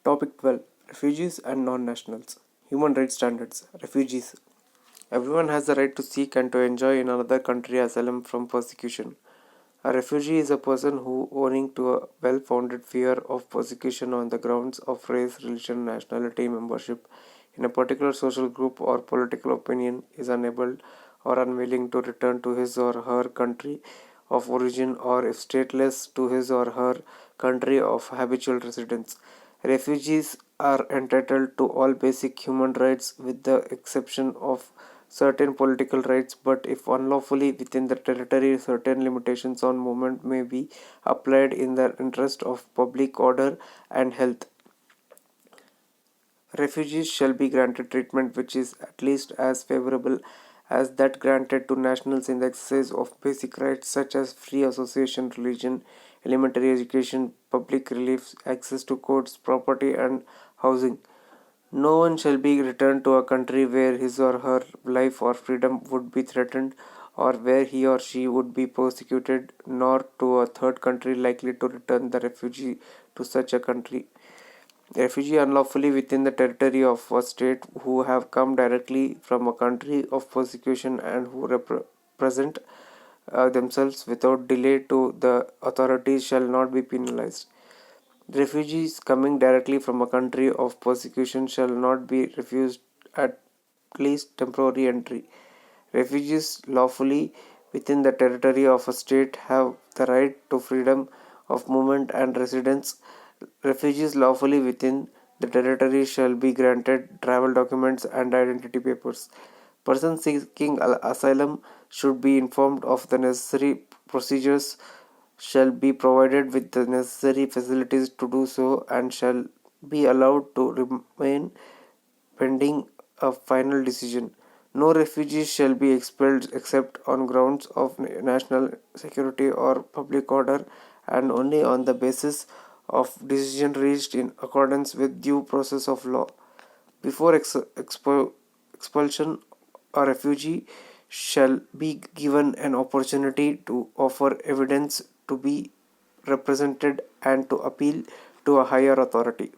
Topic 12: Refugees and Non Nationals. Human Rights Standards. Refugees. Everyone has the right to seek and to enjoy in another country asylum from persecution. A refugee is a person who, owing to a well founded fear of persecution on the grounds of race, religion, nationality, membership in a particular social group, or political opinion, is unable or unwilling to return to his or her country of origin, or if stateless, to his or her country of habitual residence. Refugees are entitled to all basic human rights with the exception of certain political rights, but if unlawfully within the territory, certain limitations on movement may be applied in the interest of public order and health. Refugees shall be granted treatment which is at least as favorable as that granted to nationals in the exercise of basic rights such as free association, religion, elementary education, public relief, access to courts, property, and housing. No one shall be returned to a country where his or her life or freedom would be threatened, or where he or she would be persecuted, nor to a third country likely to return the refugee to such a country. Refugee unlawfully within the territory of a state who have come directly from a country of persecution and who present themselves without delay to the authorities shall not be penalized. Refugees coming directly from a country of persecution shall not be refused at least temporary entry. Refugees lawfully within the territory of a state have the right to freedom of movement and residence. Refugees lawfully within the territory shall be granted travel documents and identity papers. Persons seeking asylum should be informed of the necessary procedures, shall be provided with the necessary facilities to do so, and shall be allowed to remain pending a final decision. No refugees shall be expelled except on grounds of national security or public order, and only on the basis of decision reached in accordance with due process of law. Before expulsion, a refugee shall be given an opportunity to offer evidence, to be represented, and to appeal to a higher authority.